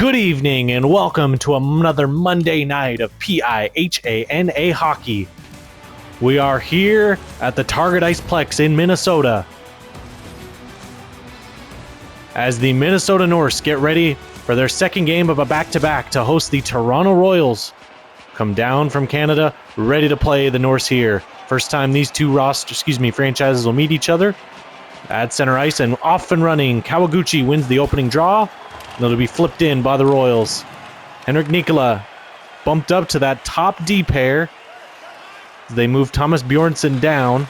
Good evening and welcome to another Monday night of PIHANA hockey. We are here at the Target Iceplex in Minnesota as the Minnesota Norse get ready for their second game of a back-to-back to host the Toronto Royals. Come down from Canada, ready to play the Norse here. First time these two franchises will meet each other. At center ice and off and running, Kawaguchi wins the opening draw. And it'll be flipped in by the Royals. Henrik Nikola bumped up to that top D pair. They move Thomas Bjornsson down.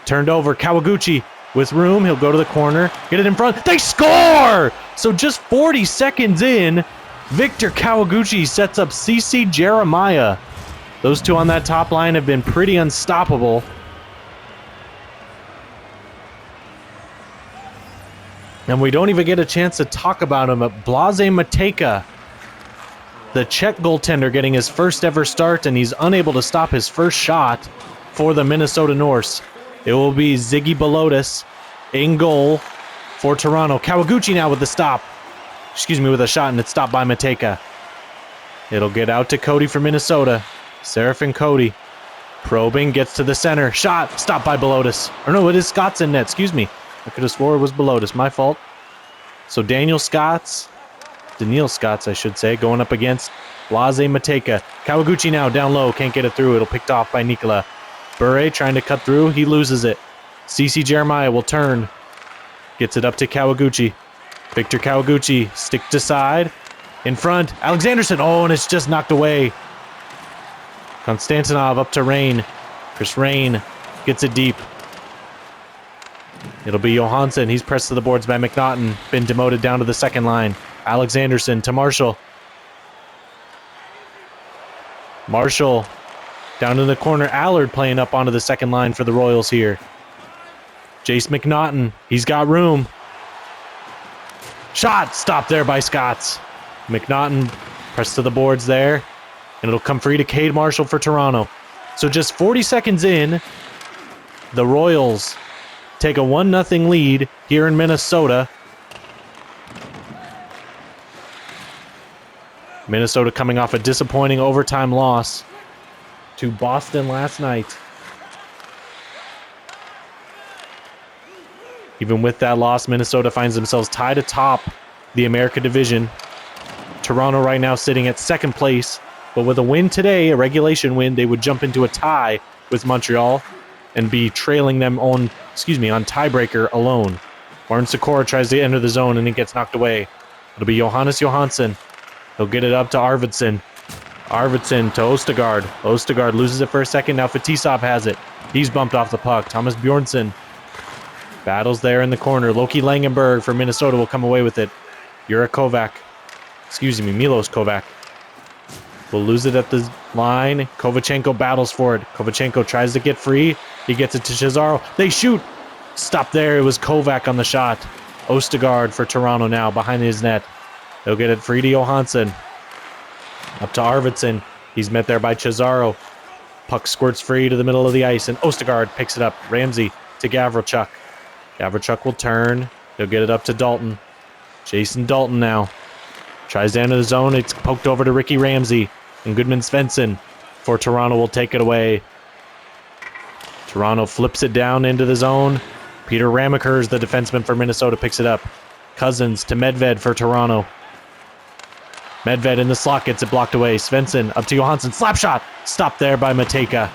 Turned over, Kawaguchi with room. He'll go to the corner, get it in front. They score! So just 40 seconds in, Victor Kawaguchi sets up CC Jeremiah. Those two on that top line have been pretty unstoppable. And we don't even get a chance to talk about him. Blaze Matejka, the Czech goaltender, getting his first ever start, and he's unable to stop his first shot for the Minnesota Norse. It will be Ziggy Balotis in goal for Toronto. Kawaguchi now with the stop. With a shot, and it's stopped by Matejka. It'll get out to Cody for Minnesota. Seraphin Cody probing, gets to the center. Shot, stopped by Balotis. Or no, it is Scott's in net, I could have swore it was Balotis. My fault. So Daniel Scotts, I should say, going up against Blaze Matejka. Kawaguchi now down low. Can't get it through. It'll picked off by Nikola. Bure trying to cut through. He loses it. CC Jeremiah will turn. Gets it up to Kawaguchi. Victor Kawaguchi, stick to side. In front. Alexanderson. Oh, and it's just knocked away. Konstantinov up to Rain. Chris Rain gets it deep. It'll be Johansson. He's pressed to the boards by McNaughton. Been demoted down to the second line. Alexanderson to Marshall. Marshall down in the corner. Allard playing up onto the second line for the Royals here. Jace McNaughton. He's got room. Shot! Stopped there by Scotts. McNaughton pressed to the boards there. And it'll come free to Cade Marshall for Toronto. So just 40 seconds in, the Royals take a 1-0 lead here in Minnesota. Minnesota coming off a disappointing overtime loss to Boston last night. Even with that loss, Minnesota finds themselves tied atop the America Division. Toronto right now sitting at second place, but with a win today, a regulation win, they would jump into a tie with Montreal and be trailing them on tiebreaker alone. Martin Sikora tries to enter the zone and he gets knocked away. It'll be Johannes Johansson. He'll get it up to Arvidsson. Arvidsson to Ostergaard. Ostergaard loses it for a second. Now Fetisov has it. He's bumped off the puck. Thomas Bjornsson battles there in the corner. Loki Langenberg for Minnesota will come away with it. Milos Kovac will lose it at the line. Kovachenko battles for it. Kovachenko tries to get free. He gets it to Cesaro. They shoot. Stop there. It was Kovac on the shot. Ostergaard for Toronto now behind his net. They'll get it free to Johansson. Up to Arvidsson. He's met there by Cesaro. Puck squirts free to the middle of the ice, and Ostergaard picks it up. Ramsey to Gavrachuk. Gavrachuk will turn. He'll get it up to Dalton. Jason Dalton now. Tries to enter the zone. It's poked over to Ricky Ramsey. And Goodman Svensson for Toronto will take it away. Toronto flips it down into the zone. Peter Ramekers, the defenseman for Minnesota, picks it up. Cousins to Medved for Toronto. Medved in the slot gets it blocked away. Svensson up to Johansson. Slap shot. Stopped there by Matejka.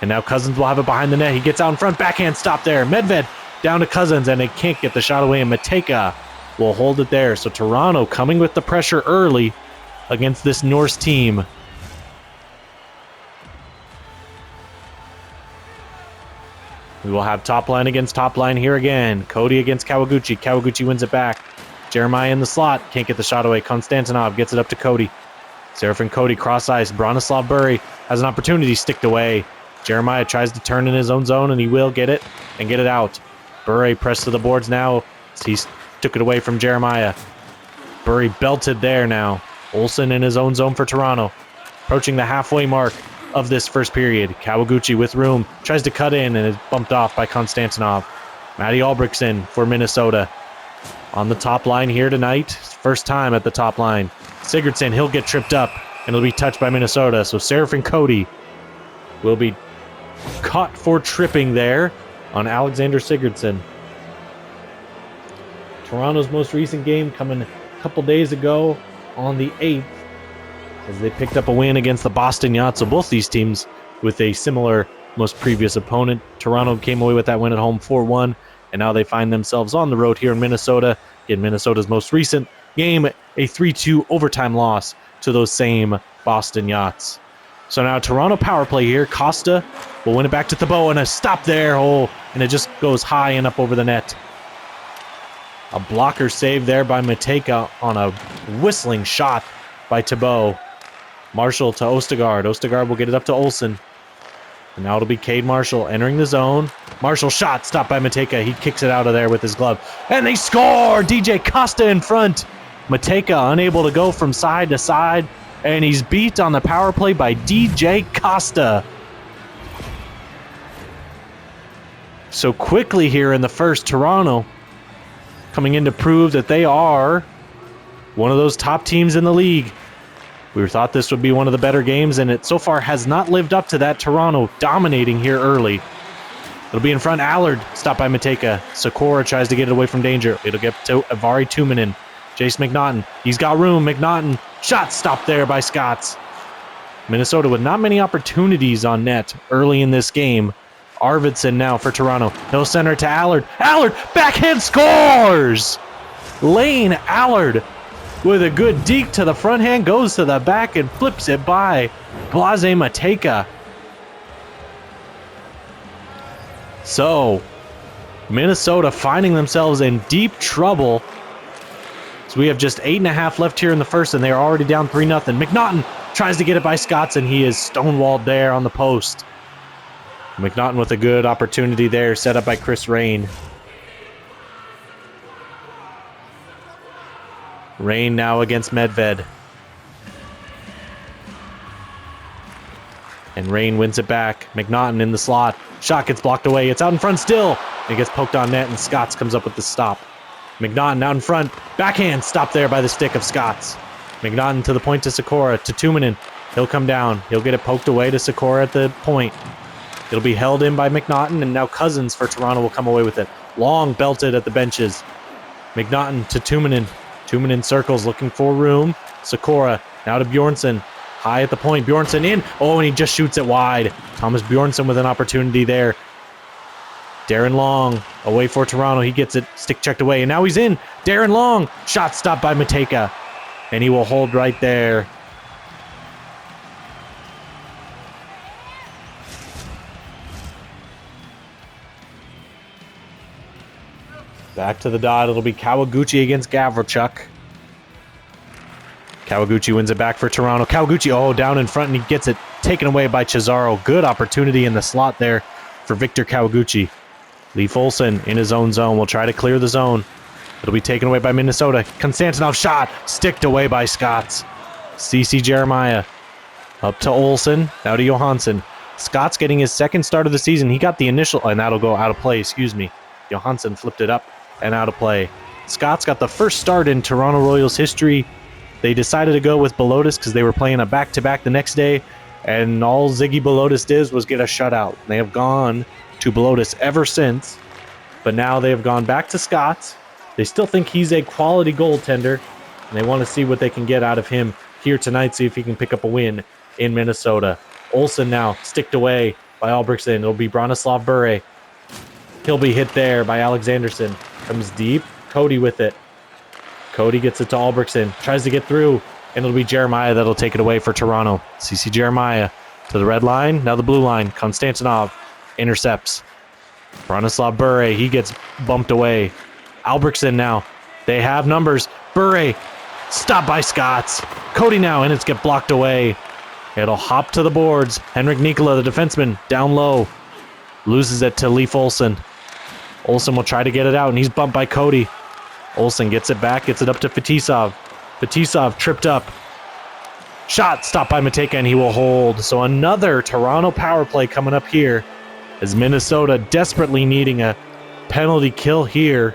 And now Cousins will have it behind the net. He gets out in front. Backhand stop there. Medved down to Cousins, and they can't get the shot away. And Matejka will hold it there. So Toronto coming with the pressure early against this Norse team. We will have top line against top line here again. Cody against Kawaguchi. Kawaguchi wins it back. Jeremiah in the slot. Can't get the shot away. Konstantinov gets it up to Cody. Seraphin Cody cross ice. Bronislav Bure has an opportunity. Sticked away. Jeremiah tries to turn in his own zone, and he will get it and get it out. Bure pressed to the boards now. He took it away from Jeremiah. Bure belted there now. Olsen in his own zone for Toronto. Approaching the halfway mark of this first period. Kawaguchi with room. Tries to cut in and is bumped off by Konstantinov. Matty Albrechtsen for Minnesota. on the top line here tonight. First time at the top line. Sigurdsson, he'll get tripped up, and it'll be touched by Minnesota. So Seraphin Cody will be caught for tripping there on Alexander Sigurdsson. Toronto's most recent game coming a couple days ago on the 8th as they picked up a win against the Boston Yachts. So both these teams with a similar most previous opponent. Toronto came away with that win at home 4-1, and now they find themselves on the road here in Minnesota. In Minnesota's most recent game, a 3-2 overtime loss to those same Boston Yachts. So now Toronto power play here. Costa will win it back to Thibault, and a stop there. Oh, and it just goes high and up over the net. A blocker save there by Matejka on a whistling shot by Thibault. Marshall to Ostergaard. Ostergaard will get it up to Olsen. And now it'll be Cade Marshall entering the zone. Marshall shot, stopped by Matejka. He kicks it out of there with his glove. And they score! DJ Costa in front. Matejka unable to go from side to side. And he's beat on the power play by DJ Costa. So quickly here in the first, Toronto coming in to prove that they are one of those top teams in the league. We thought this would be one of the better games, and it so far has not lived up to that. Toronto dominating here early. It'll be in front. Allard, stopped by Matejka. Sikora tries to get it away from danger. It'll get to Avari Tuominen. Jace McNaughton. He's got room. McNaughton. Shot stopped there by Scots. Minnesota with not many opportunities on net early in this game. Arvidsson now for Toronto. He'll center it to Allard. Allard, backhand scores! Lane Allard with a good deke to the front hand, goes to the back and flips it by Blase Matejka. So, Minnesota finding themselves in deep trouble. So we have just 8.5 left here in the first, and they are already down 3-0. McNaughton tries to get it by Scots, and he is stonewalled there on the post. McNaughton with a good opportunity there, set up by Chris Rain. Rain now against Medved. And Rain wins it back. McNaughton in the slot. Shot gets blocked away. It's out in front still. It gets poked on net, and Scots comes up with the stop. McNaughton out in front. Backhand stopped there by the stick of Scots. McNaughton to the point to Sikora. To Tuominen. He'll come down. He'll get it poked away to Sikora at the point. It'll be held in by McNaughton, and now Cousins for Toronto will come away with it. Long belted at the benches. McNaughton to Tuominen. Tuominen circles, looking for room. Sikora now to Bjornsson. High at the point. Bjornsson in. Oh, and he just shoots it wide. Thomas Bjornsson with an opportunity there. Darren Long away for Toronto. He gets it stick checked away, and now he's in. Darren Long. Shot stopped by Matejka. And he will hold right there. Back to the dot. It'll be Kawaguchi against Gavrchuk. Kawaguchi wins it back for Toronto. Kawaguchi, oh, down in front, and he gets it taken away by Cesaro. Good opportunity in the slot there for Victor Kawaguchi. Leif Olsen in his own zone will try to clear the zone. It'll be taken away by Minnesota. Konstantinov shot, sticked away by Scots. CC Jeremiah up to Olsen, now to Johansson. Scots getting his second start of the season. He got the initial, and that'll go out of play, excuse me. Johansson flipped it up and out of play. Scots got the first start in Toronto Royals history. They decided to go with Belotis because they were playing a back-to-back the next day, and all Ziggy Belotis did was get a shutout. They have gone to Belotis ever since, but now they have gone back to Scots. They still think he's a quality goaltender, and they want to see what they can get out of him here tonight, see if he can pick up a win in Minnesota. Olsen now sticked away by Albrechtsen. It'll be Bronislav Bure. He'll be hit there by Alexanderson. Comes deep. Cody with it. Cody gets it to Albrechtsen. Tries to get through. And it'll be Jeremiah that'll take it away for Toronto. CC Jeremiah to the red line. Now the blue line. Konstantinov intercepts. Bronislav Bure. He gets bumped away. Albrechtsen now. They have numbers. Bure. Stopped by Scots. Cody now. And it's get blocked away. It'll hop to the boards. Henrik Nikola, the defenseman, down low. Loses it to Leif Olsen. Olsen will try to get it out, and he's bumped by Cody. Olsen gets it back, gets it up to Fetisov. Fetisov tripped up. Shot stopped by Matejka, and he will hold. So another Toronto power play coming up here as Minnesota desperately needing a penalty kill here.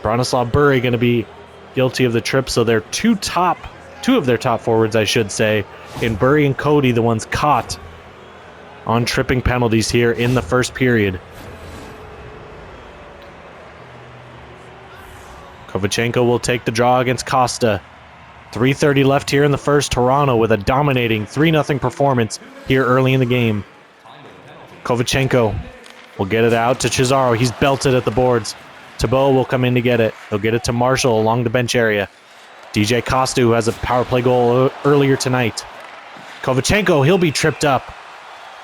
Bronislaw Burry going to be guilty of the trip, so they're two of their top forwards, I should say, in Burry and Cody, the ones caught on tripping penalties here in the first period. Kovachenko will take the draw against Costa. 3:30 left here in the first. Toronto with a dominating 3-0 performance here early in the game. Kovachenko will get it out to Cesaro. He's belted at the boards. Thibault will come in to get it. He'll get it to Marshall along the bench area. DJ Costa, who has a power play goal earlier tonight. Kovachenko, he'll be tripped up.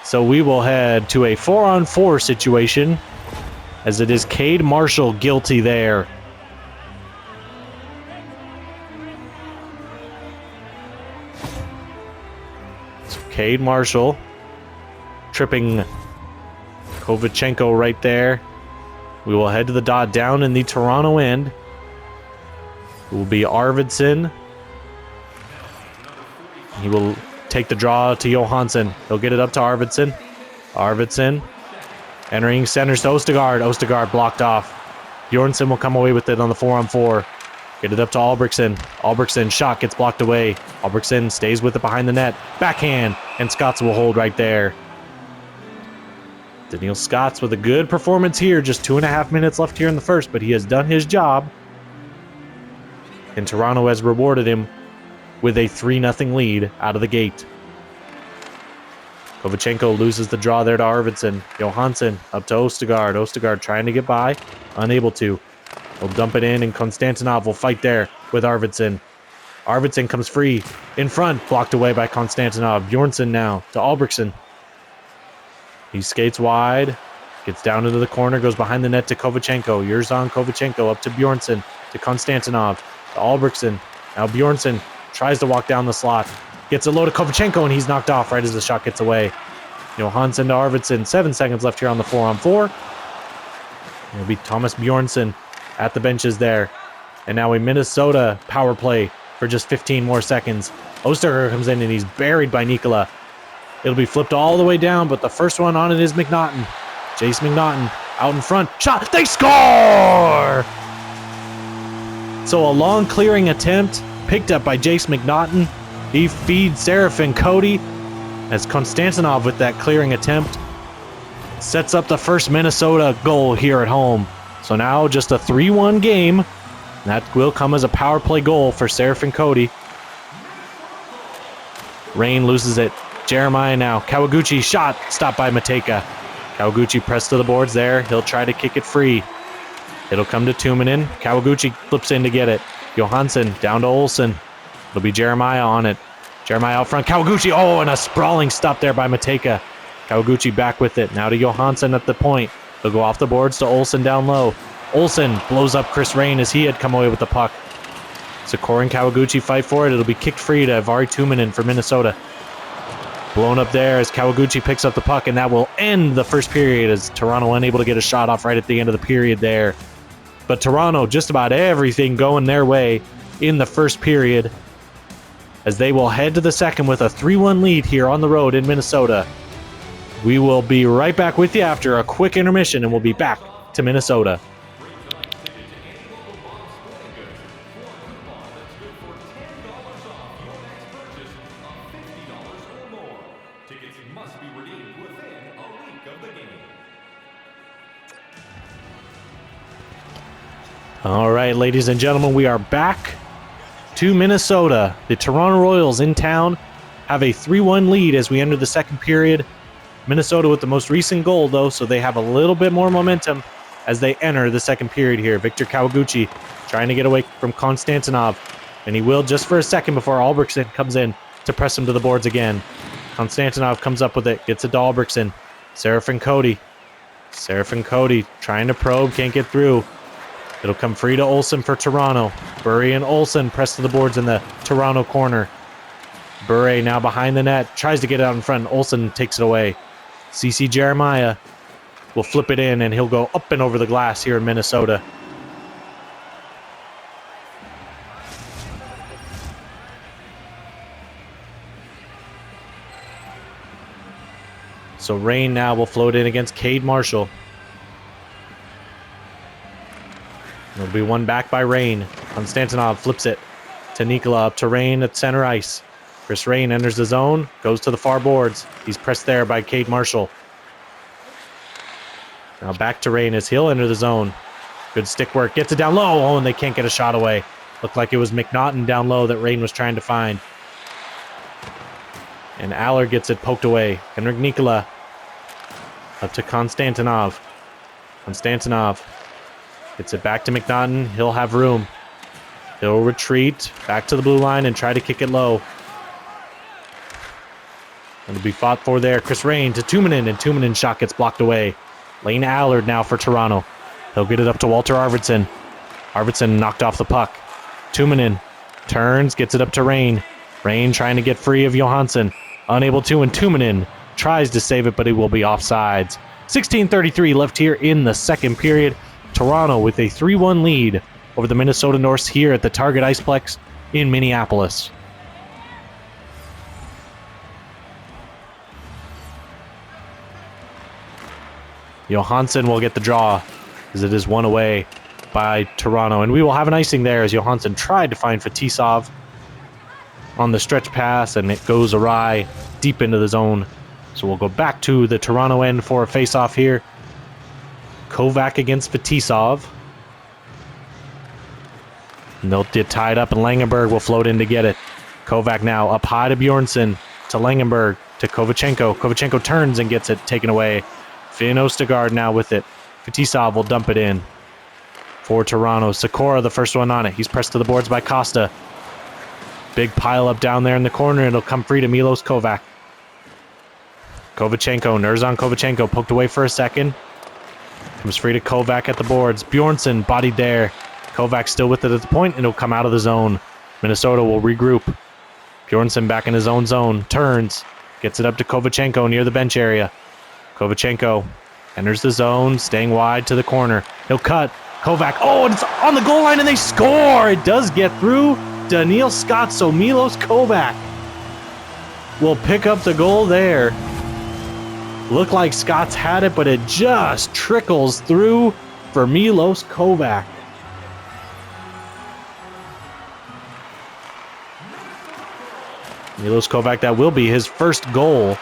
So we will head to a 4-on-4 situation, as it is Cade Marshall guilty there. So Cade Marshall tripping Kovachenko right there. We will head to the dot down in the Toronto end. It will be Arvidsson. He will take the draw to Johansson. He'll get it up to Arvidsson. Arvidsson entering centers to Ostergaard. Ostergaard blocked off. Bjornsson will come away with it on the 4-on-4. Get it up to Albrechtsen. Albrechtsen shot gets blocked away. Albrechtsen stays with it behind the net. Backhand, and Scotts will hold right there. Daniil Scotts with a good performance here. Just 2.5 minutes left here in the first, but he has done his job. And Toronto has rewarded him with a 3-0 lead out of the gate. Kovachenko loses the draw there to Arvidsson. Johansson up to Ostergaard. Ostergaard trying to get by, unable to. He'll dump it in, and Konstantinov will fight there with Arvidsson. Arvidsson comes free in front, blocked away by Konstantinov. Bjornsson now to Albrechtsen. He skates wide, gets down into the corner, goes behind the net to Kovachenko. Yurzhan Kovachenko up to Bjornsson, to Konstantinov, to Albrechtsen. Now Bjornsson tries to walk down the slot. Gets a low to Kovachenko, and he's knocked off right as the shot gets away. Johansson to Arvidsson. 7 seconds left here on the 4-on-4. It'll be Thomas Bjornsson at the benches there. And now a Minnesota power play for just 15 more seconds. Ostergaard comes in, and he's buried by Nikola. It'll be flipped all the way down, but the first one on it is McNaughton. Jace McNaughton out in front. Shot! They score! So a long clearing attempt picked up by Jace McNaughton. He feeds Seraphin Cody as Konstantinov with that clearing attempt sets up the first Minnesota goal here at home. So now just a 3-1 game. That will come as a power play goal for Seraphin Cody. Rain loses it. Jeremiah now. Kawaguchi shot. Stopped by Mateka. Kawaguchi pressed to the boards there. He'll try to kick it free. It'll come to Tuominen. Kawaguchi flips in to get it. Johansson down to Olsen. It'll be Jeremiah on it. Jeremiah out front. Kawaguchi. Oh, and a sprawling stop there by Mateka. Kawaguchi back with it. Now to Johansson at the point. They'll go off the boards to Olsen down low. Olsen blows up Chris Rain as he had come away with the puck. Sikora and Kawaguchi fight for it. It'll be kicked free to Vari Tuominen for Minnesota. Blown up there as Kawaguchi picks up the puck, and that will end the first period as Toronto unable to get a shot off right at the end of the period there. But Toronto, just about everything going their way in the first period as they will head to the second with a 3-1 lead here on the road in Minnesota. We will be right back with you after a quick intermission, and we'll be back to Minnesota. All right, ladies and gentlemen, we are back to Minnesota. The Toronto Royals in town have a 3-1 lead as we enter the second period. Minnesota with the most recent goal, though, so they have a little bit more momentum as they enter the second period here. Victor Kawaguchi trying to get away from Konstantinov, and he will just for a second before Albrechtsen comes in to press him to the boards again. Konstantinov comes up with it, gets it to Albrechtsen. Seraphin Cody. Seraphin Cody trying to probe, can't get through. It'll come free to Olsen for Toronto. Burry and Olsen press to the boards in the Toronto corner. Burry now behind the net, tries to get it out in front. Olsen takes it away. CC Jeremiah will flip it in, and he'll go up and over the glass here in Minnesota. So Rain now will float in against Cade Marshall. It'll be one back by Rain. Konstantinov flips it to Nikola, up to Rain at center ice. Chris Rain enters the zone, goes to the far boards. He's pressed there by Cade Marshall. Now back to Rain as he'll enter the zone. Good stick work, gets it down low. Oh, and they can't get a shot away. Looked like it was McNaughton down low that Rain was trying to find. And Allard gets it poked away. Henrik Nikola up to Konstantinov. Konstantinov gets it back to McNaughton. He'll have room. He'll retreat back to the blue line and try to kick it low. It'll be fought for there. Chris Rain to Tuominen, and Tuominen's shot gets blocked away. Lane Allard now for Toronto. He'll get it up to Walter Arvidsson. Arvidsson knocked off the puck. Tuominen turns, gets it up to Rain. Rain trying to get free of Johansson. Unable to, and Tuominen tries to save it, but he will be offsides. 16:33 left here in the second period. Toronto with a 3-1 lead over the Minnesota Norse here at the Target Iceplex in Minneapolis. Johansson will get the draw as it is one away by Toronto. And we will have an icing there as Johansson tried to find Fetisov on the stretch pass, and it goes awry deep into the zone. So we'll go back to the Toronto end for a face-off here. Kovac against Fetisov. And they'll get tied up, and Langenberg will float in to get it. Kovac now up high to Bjornsson, to Langenberg, to Kovachenko. Kovachenko turns and gets it taken away. Finn Ostergaard now with it. Fetisov will dump it in for Toronto. Sikora, the first one on it. He's pressed to the boards by Costa. Big pile up down there in the corner. It'll come free to Milos Kovac. Kovachenko, Nerzan Kovachenko poked away for a second. Comes free to Kovac at the boards. Bjornsson bodied there. Kovac still with it at the point, and it'll come out of the zone. Minnesota will regroup. Bjornsson back in his own zone. Turns. Gets it up to Kovachenko near the bench area. Kovachenko enters the zone, staying wide to the corner. He'll cut. Kovac. Oh, and it's on the goal line, and they score! It does get through. Daniil Scott, so Milos Kovac will pick up the goal there. Looked like Scott's had it, but it just trickles through for Milos Kovac. Milos Kovac, that will be his first goal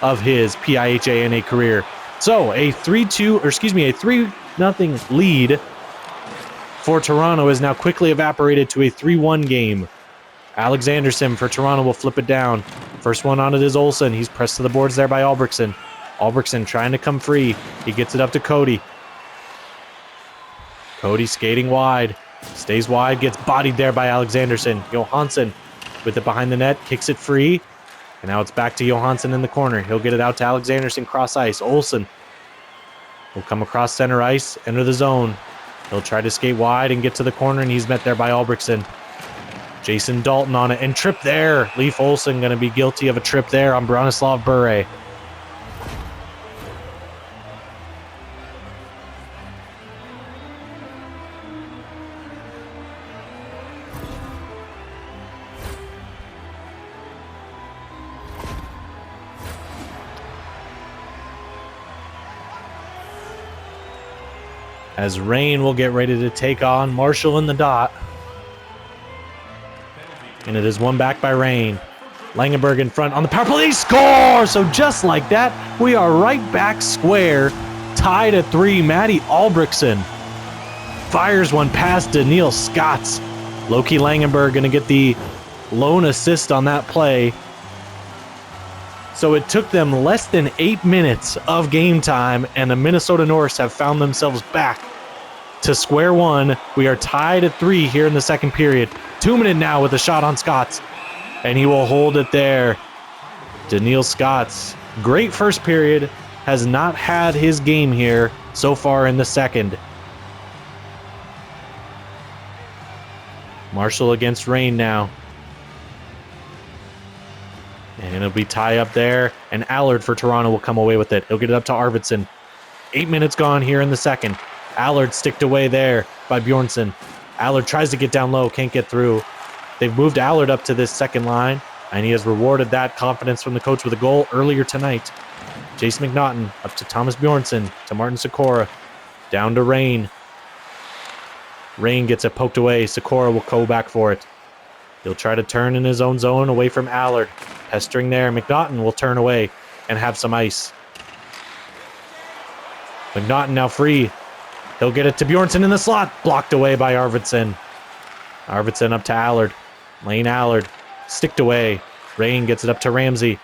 of his PIHANA career. So a 3-0 lead for Toronto is now quickly evaporated to a 3-1 game. Alexanderson for Toronto will flip it down. First one on it is Olsen. He's pressed to the boards there by Albrechtsen. Albrechtsen trying to come free. He gets it up to Cody. Cody skating wide. Stays wide, gets bodied there by Alexanderson. Johansson with it behind the net, kicks it free. And now it's back to Johansson in the corner. He'll get it out to Alexanderson cross ice. Olsen will come across center ice, enter the zone. He'll try to skate wide and get to the corner, and he's met there by Albrechtsen. Jason Dalton on it, and trip there. Leif Olsen going to be guilty of a trip there on Bronislav Bure. As Rain will get ready to take on Marshall in the dot. And it is one back by Rain. Langenberg in front on the power play. They score! So just like that, we are right back square. Tied at 3. Matty Albrechtsen fires one past Daniil Scotts. Loki Langenberg going to get the lone assist on that play. So it took them less than 8 minutes of game time, and the Minnesota Norse have found themselves back to square one. We are tied at 3 here in the second period. Tuominen now with a shot on Scotts, and he will hold it there. Daniil Scotts, great first period, has not had his game here so far in the second. Marshall against Rain now. And it'll be tie up there, and Allard for Toronto will come away with it. He'll get it up to Arvidsson. 8 minutes gone here in the second. Allard sticked away there by Bjornsson. Allard tries to get down low, can't get through. They've moved Allard up to this second line, and he has rewarded that confidence from the coach with a goal earlier tonight. Jason McNaughton up to Thomas Bjornsson, to Martin Sikora, down to Rain. Rain gets it poked away. Sikora will go back for it. He'll try to turn in his own zone away from Allard. Pestering there. McNaughton will turn away and have some ice. McNaughton now free. He'll get it to Bjornsson in the slot. Blocked away by Arvidsson. Arvidsson up to Allard. Lane Allard. Sticked away. Rain gets it up to Ramsey.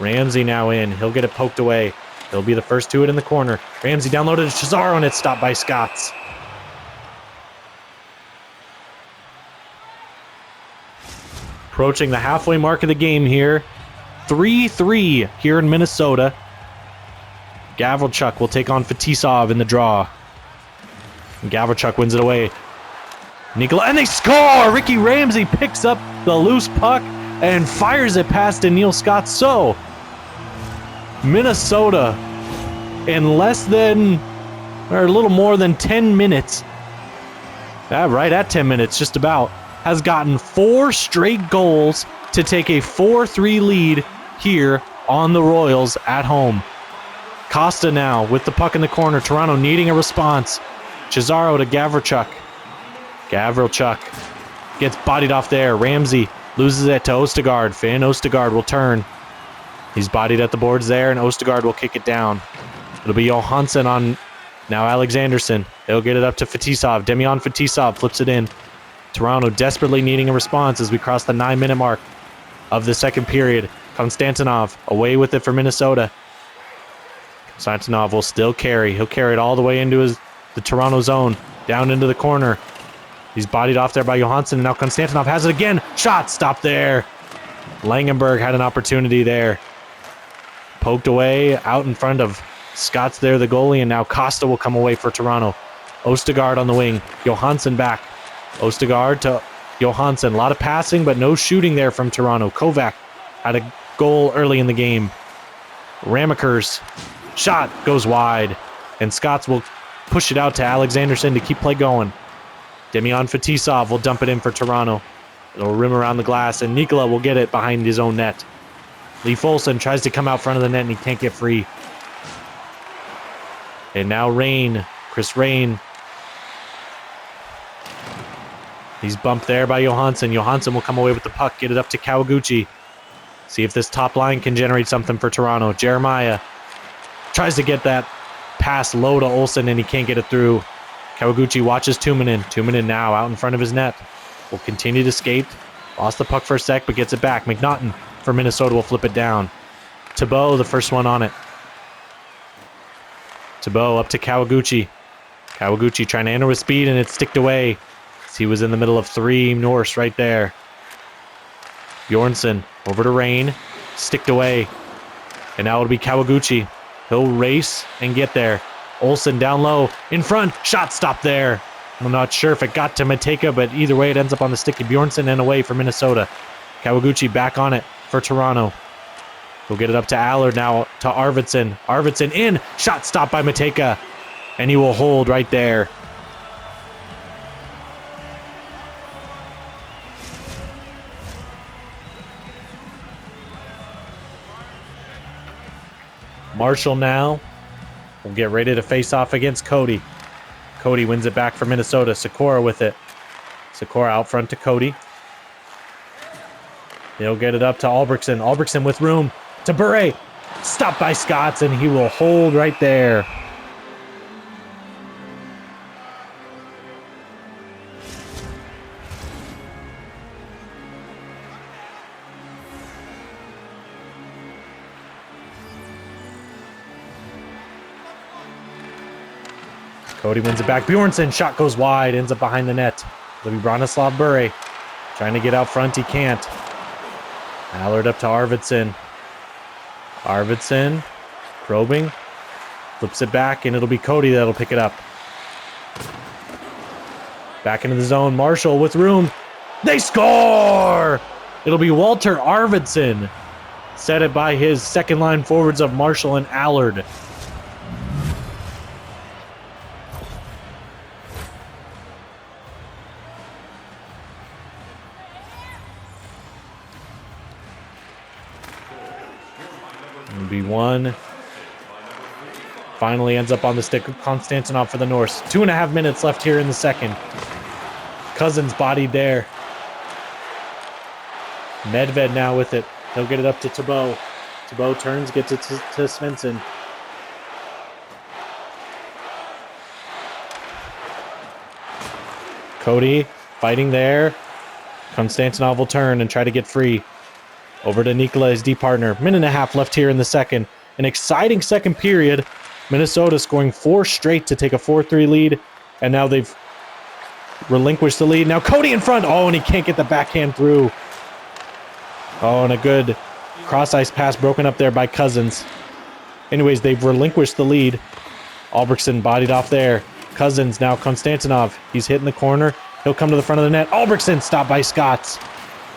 Ramsey now in. He'll get it poked away. He'll be the first to it in the corner. Ramsey downloaded to Cesaro and it's stopped by Scotts. Approaching the halfway mark of the game here. 3-3 here in Minnesota. Gavrilchuk will take on Fetisov in the draw. And Gavrilchuk wins it away. Nikola, and they score! Ricky Ramsey picks up the loose puck and fires it past Neil Scott. So, Minnesota, in less than, or a little more than 10 minutes, right at 10 minutes, just about, has gotten 4 straight goals to take a 4-3 lead here on the Royals at home. Costa now with the puck in the corner. Toronto needing a response. Cesaro to Gavrilchuk. Gavrilchuk gets bodied off there. Ramsey loses it to Ostegard. Finn Ostegard will turn. He's bodied at the boards there, and Ostegard will kick it down. It'll be Johansson on now Alexanderson. He'll get it up to Fetisov. Demian Fetisov flips it in. Toronto desperately needing a response as we cross the 9-minute mark of the second period. Konstantinov away with it for Minnesota. Konstantinov will still carry. He'll carry it all the way into the Toronto zone, down into the corner. He's bodied off there by Johansson, and now Konstantinov has it again. Shot stopped there. Langenberg had an opportunity there. Poked away out in front of Scott's there, the goalie, and now Costa will come away for Toronto. Ostegard on the wing. Johansson back. Ostegard to Johansson. A lot of passing, but no shooting there from Toronto. Kovac had a goal early in the game. Ramaker's shot goes wide, and Scotts will push it out to Alexanderson to keep play going. Demian Fetisov will dump it in for Toronto. It'll rim around the glass, and Nikola will get it behind his own net. Leif Olsen tries to come out front of the net, and he can't get free. And now Rain, Chris Rain. He's bumped there by Johansson. Johansson will come away with the puck, get it up to Kawaguchi. See if this top line can generate something for Toronto. Jeremiah tries to get that pass low to Olsen, and he can't get it through. Kawaguchi watches Tuominen. Tuominen now out in front of his net. Will continue to skate. Lost the puck for a sec, but gets it back. McNaughton for Minnesota will flip it down. Thibault, the first one on it. Thibault up to Kawaguchi. Kawaguchi trying to enter with speed, and it's sticked away. He was in the middle of 3 Norse right there. Bjornsson over to Rain. Sticked away. And now it'll be Kawaguchi. He'll race and get there. Olsen down low. In front. Shot stopped there. I'm not sure if it got to Mateka, but either way it ends up on the stick of Bjornsson and away for Minnesota. Kawaguchi back on it for Toronto. We'll get it up to Allard now to Arvidsson. Arvidsson in. Shot stopped by Mateka. And he will hold right there. Marshall now will get ready to face off against Cody. Cody wins it back for Minnesota. Sikora with it. Sikora out front to Cody. He'll get it up to Albrechtsen. Albrechtsen with room to Bure. Stopped by Scotts, and he will hold right there. Cody wins it back. Bjornsson, shot goes wide, ends up behind the net. It'll be Bronislav Bure. Trying to get out front, he can't. Allard up to Arvidsson. Arvidsson, probing. Flips it back, and it'll be Cody that'll pick it up. Back into the zone. Marshall with room. They score! It'll be Walter Arvidsson. Set it by his second line forwards of Marshall and Allard. Be one. Finally ends up on the stick of Konstantinov for the Norse. 2.5 minutes left here in the second. Cousins bodied there. Medved now with it. He'll get it up to Tebow. Tebow turns, gets it to Svensson. Cody fighting there. Konstantinov will turn and try to get free. Over to Nikola, his D partner. Minute and a half left here in the second. An exciting second period. Minnesota scoring 4 straight to take a 4-3 lead. And now they've relinquished the lead. Now Cody in front. Oh, and he can't get the backhand through. Oh, and a good cross-ice pass broken up there by Cousins. Anyways, they've relinquished the lead. Albrechtsen bodied off there. Cousins, now Konstantinov. He's hitting the corner. He'll come to the front of the net. Albrechtsen stopped by Scotts.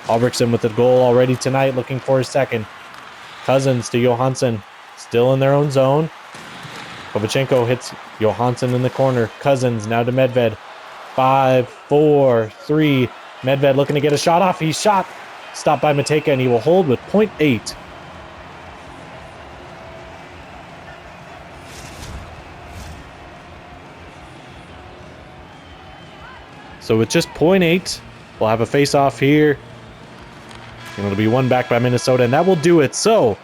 Albrechtsen with the goal already tonight, looking for his second. Cousins to Johansson. Still in their own zone. Kovachenko hits Johansson in the corner. Cousins now to Medved. 5, 4, 3. Medved looking to get a shot off. He's shot. Stopped by Matejka, and he will hold with 0.8. So with just 0.8, we'll have a face-off here. And it'll be won back by Minnesota, and that will do it. So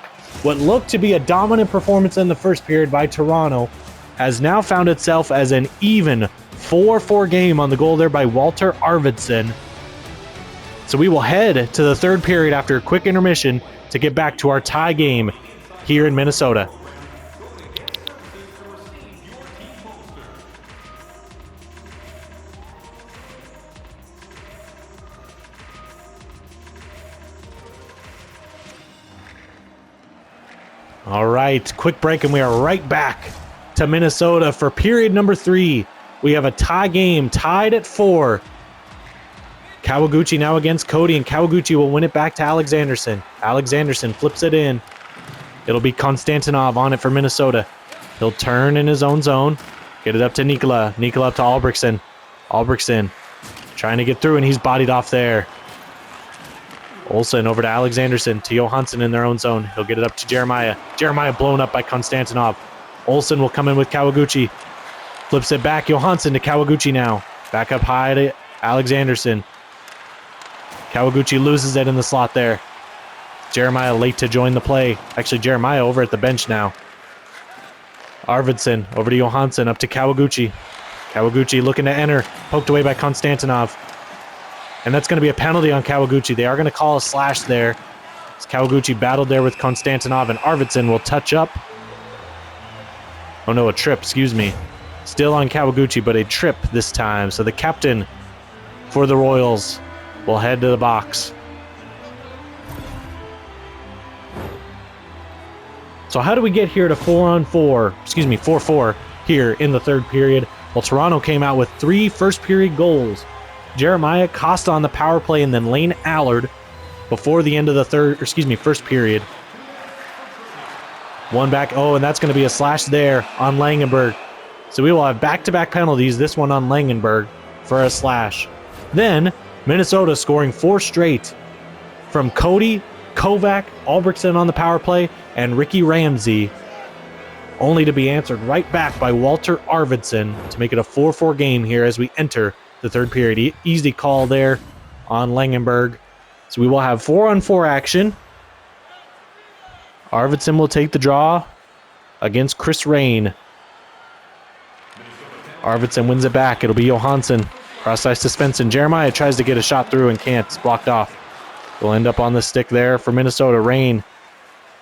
what looked to be a dominant performance in the first period by Toronto has now found itself as an even 4-4 game on the goal there by Walter Arvidsson. So we will head to the third period after a quick intermission to get back to our tie game here in Minnesota. All right, quick break, and we are right back to Minnesota for period number 3. We have a tie game, tied at 4. Kawaguchi now against Cody, and Kawaguchi will win it back to Alexanderson. Alexanderson flips it in. It'll be Konstantinov on it for Minnesota. He'll turn in his own zone. Get it up to Nikola. Nikola up to Albrechtsen. Albrechtsen trying to get through, and he's bodied off there. Olsen over to Alexanderson, to Johansson in their own zone. He'll get it up to Jeremiah. Jeremiah blown up by Konstantinov. Olsen will come in with Kawaguchi. Flips it back. Johansson to Kawaguchi now. Back up high to Alexanderson. Kawaguchi loses it in the slot there. Jeremiah late to join the play. Actually, Jeremiah over at the bench now. Arvidsson over to Johansson, up to Kawaguchi. Kawaguchi looking to enter. Poked away by Konstantinov. And that's going to be a penalty on Kawaguchi. They are going to call a slash there. As Kawaguchi battled there with Konstantinov, and Arvidsson will touch up. Oh no, a trip, excuse me. Still on Kawaguchi, but a trip this time. So the captain for the Royals will head to the box. So how do we get here to 4-4 here in the third period? Well, Toronto came out with 3 first period goals. Jeremiah, Costa on the power play, and then Lane Allard before the end of the first period. One back. Oh, and that's going to be a slash there on Langenberg. So we will have back-to-back penalties, this one on Langenberg for a slash. Then Minnesota scoring 4 straight from Cody, Kovac, Albrechtsen on the power play, and Ricky Ramsey, only to be answered right back by Walter Arvidsson to make it a 4-4 game here as we enter the third period. Easy call there on Langenberg. So we will have 4-on-4 action. Arvidsson will take the draw against Chris Rain. Arvidsson wins it back. It'll be Johansson. Cross ice to Svensson. Jeremiah tries to get a shot through and can't. It's blocked off. Will end up on the stick there for Minnesota. Rain.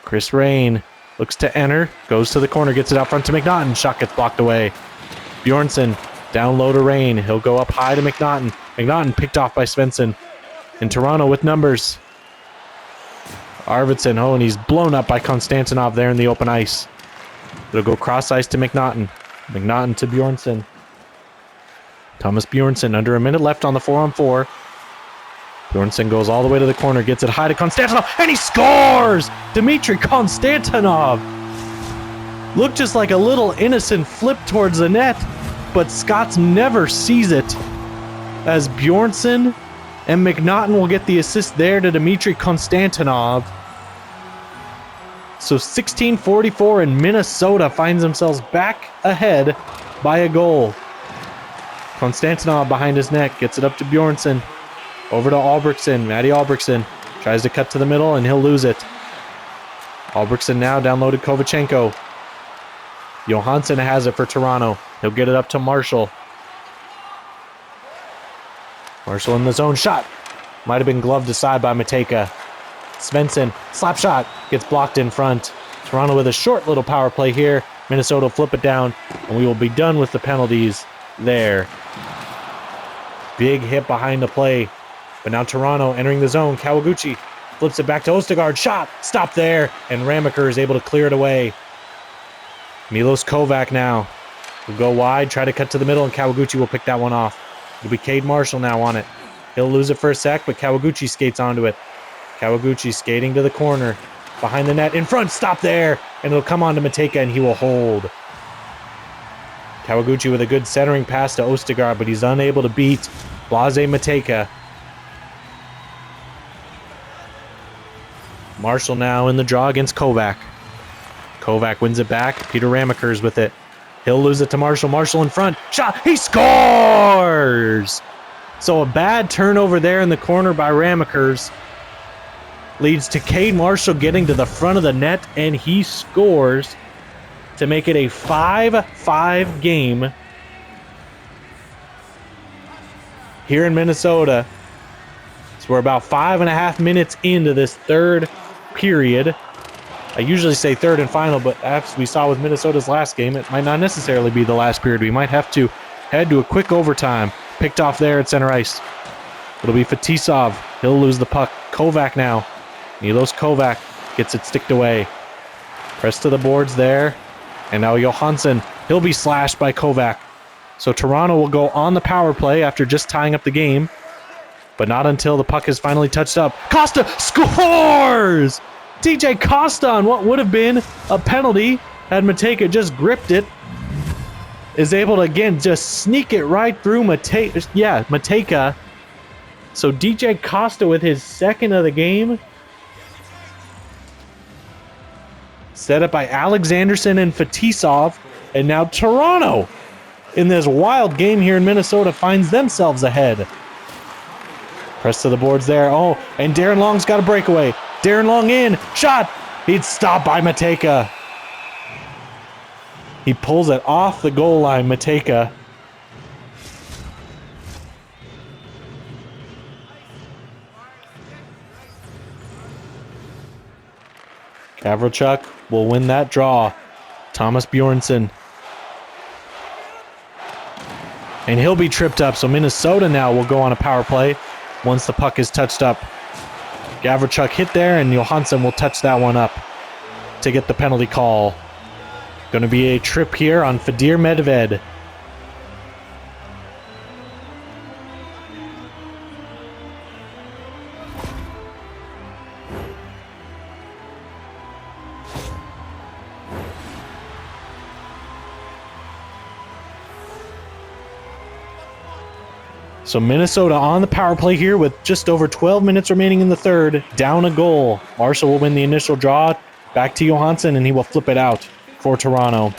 Chris Rain looks to enter. Goes to the corner. Gets it out front to McNaughton. Shot gets blocked away. Bjornsson down low to Rain. He'll go up high to McNaughton. McNaughton picked off by Svensson. In Toronto with numbers. Arvidsson. Oh, and he's blown up by Konstantinov there in the open ice. It'll go cross ice to McNaughton. McNaughton to Bjornsson. Thomas Bjornsson under a minute left on the 4-on-4. Bjornsson goes all the way to the corner, gets it high to Konstantinov, and he scores! Dmitry Konstantinov! Looked just like a little innocent flip towards the net, but Scots never sees it. As Bjornsson and McNaughton will get the assist there to Dmitry Konstantinov. So 16:44, and Minnesota finds themselves back ahead by a goal. Konstantinov behind his neck. Gets it up to Bjornsson. Over to Albrechtsen. Matty Albrechtsen tries to cut to the middle, and he'll lose it. Albrechtsen now down low to Kovachenko. Johansson has it for Toronto. He'll get it up to Marshall. Marshall in the zone. Shot. Might have been gloved aside by Matejka. Svensson. Slap shot. Gets blocked in front. Toronto with a short little power play here. Minnesota will flip it down, and we will be done with the penalties there. Big hit behind the play. But now Toronto entering the zone. Kawaguchi flips it back to Ostergaard. Shot. Stop there. And Ramaker is able to clear it away. Milos Kovac now will go wide, try to cut to the middle, and Kawaguchi will pick that one off. It'll be Cade Marshall now on it. He'll lose it for a sec, but Kawaguchi skates onto it. Kawaguchi skating to the corner. Behind the net, in front, stop there! And it'll come on to Matejka, and he will hold. Kawaguchi with a good centering pass to Ostergaard, but he's unable to beat Blase Matejka. Marshall now in the draw against Kovac. Kovac wins it back. Peter Ramaker's with it. He'll lose it to Marshall. Marshall in front. Shot. He scores! So a bad turnover there in the corner by Ramakers leads to Cade Marshall getting to the front of the net, and he scores to make it a 5-5 game here in Minnesota. So we're about 5.5 minutes into this third period. I usually say third and final, but as we saw with Minnesota's last game, it might not necessarily be the last period. We might have to head to a quick overtime. Picked off there at center ice. It'll be Fetisov. He'll lose the puck. Kovac now. Milos Kovac gets it sticked away. Press to the boards there. And now Johansson. He'll be slashed by Kovac. So Toronto will go on the power play after just tying up the game. But not until the puck is finally touched up. Costa scores! TJ Costa on what would have been a penalty had Matejka just gripped it. Is able to, again, just sneak it right through Matejka. So DJ Costa with his second of the game. Set up by Alexanderson and Fetisov. And now Toronto, in this wild game here in Minnesota, finds themselves ahead. Press to the boards there. Oh, and Darren Long's got a breakaway. Darren Long in. Shot. He's stopped by Matejka. He pulls it off the goal line, Matejka. Gavrachuk will win that draw. Thomas Bjornsson. And he'll be tripped up, so Minnesota now will go on a power play once the puck is touched up. Gavrachuk hit there, and Johansson will touch that one up to get the penalty call. Going to be a trip here on Fadir Medved. So Minnesota on the power play here with just over 12 minutes remaining in the third. Down a goal. Marshall will win the initial draw. Back to Johansson, and he will flip it out for Toronto.